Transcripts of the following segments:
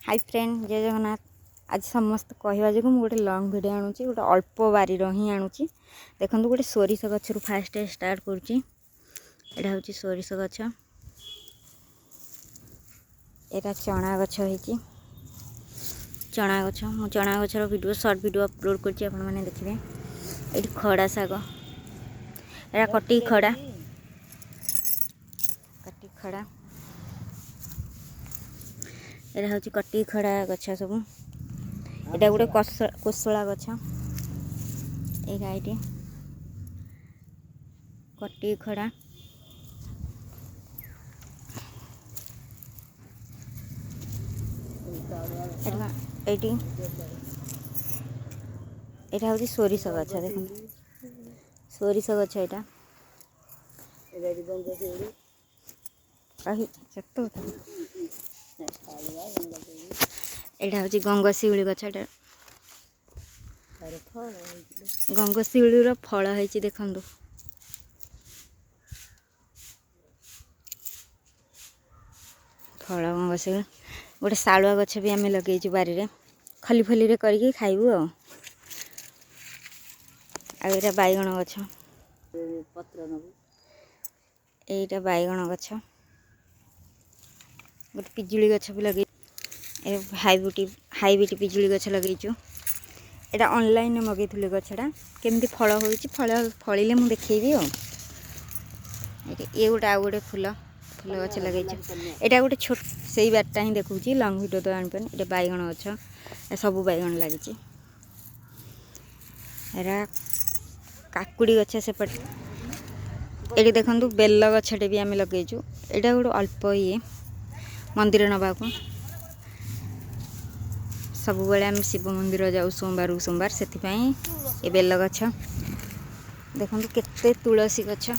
Hi friend जय जगन्नाथ। आज समस्त कहवा जो मुझे गोटे लंग भिड आणुची गोटे अल्प बारी ही आणुची। देखो गोटे सोरिष गचर फास्ट स्टार्ट करुँची। यहाँ हूँ सोरिष गछ, यहाँ चना गछ होती चना गछ। मु चना गचर वीडियो शॉर्ट वीडियो अपलोड करछि, आपण माने देखिबे। ये खड़ा साग, यहाँ कटी खड़ा यहाँ हूँ कटी खड़ा गछ सब। यहाँ गोटे कोसला गछ, यहाँ ये कटी खड़ा। यहाँ हूँ सोरिष गछ, देख सोरिष गछ। यहाँ यहाँ हूँ गंगशिउली गछ। गंगशिउली फल है देखु। फल गंगशिउली गोटे शालुआ गछ भी आम लगे बारी रे, खली फली रे करके खाइबू। आईटा बैगण गछ, यहीटा बैगण गछ। गोटे पिजुली गछ भी लगे, हाइब्रिड पिजुली गछ लगेचु। यहाँ ऑनलाइन मगेली गछटा केमती फल हो फलिले मुझे देखी। ये गोटे आउ गोटे फूल गछ लगे। यहाँ गोटे छोट से बारटा ही देखूँ लंग भिडियो तो आनीपारे। ये बैगण गछ, सब बैगण लगी। यहाँ काकुड़ी गछ सेपटे। ये देखो बेल गछटे भी आम लगेचु। यहाँ गोटे अल्प ये मंदिर नवाक सब बेले आम शिव मंदिर जाऊ सोमवार सोमवार, से ये बेल गछ। देखो केते तुलसी गछ,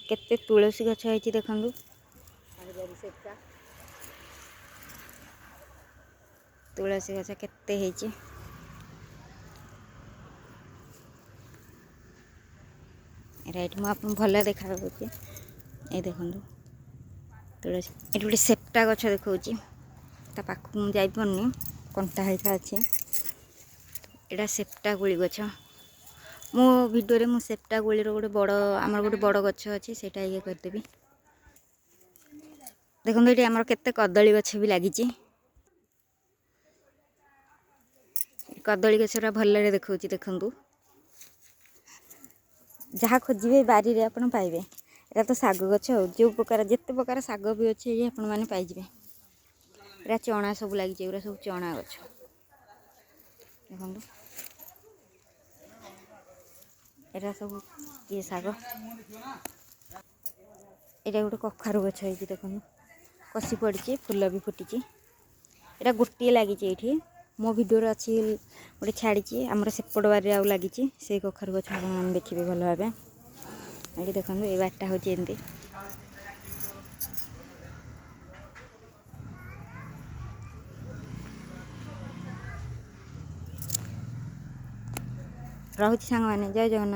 केते तुलसी गछ है देखु। तुलसी गछ केते है। राइट मुझे आप भल देखा ये देखो तुलसी। ये गोटे सेप्टा गछ देखा, पाखक मुझे जापरनी कंटा हिका अच्छे। यहाँ सेप्टा गोली गछ। मो वीडियो रे मु सेप्टा गोली गोटे बड़ आमर गोटे बड़ गछ अच्छे से ये करदेवी। देखो ये आमर केते कदली गछ भी लगी। कदली गछरा भल देखा देखु। जहाँ खोजे बारी रे आप पाइबे। यहाँ तो साग गछ जो प्रकार जिते प्रकार साग भी अच्छे ये आपण मैंने पाइबे। यहाँ चना सब लगे, सब चना गछ देखो। यहाँ सब ये साग। यहाँ गोटे कखारु गछ है देखो, कषि पड़ी फूल भी फुटी। यहाँ गोटे लगी ये मो भिडियो अच्छी गोटे छाड़ी आमर सेपट बारे आउ लगी से कखारु गछ देखिए भल भाव। ये देखो ये बारटा हूँ एमती। रहुची सांग मैंने जय जगन्नाथ।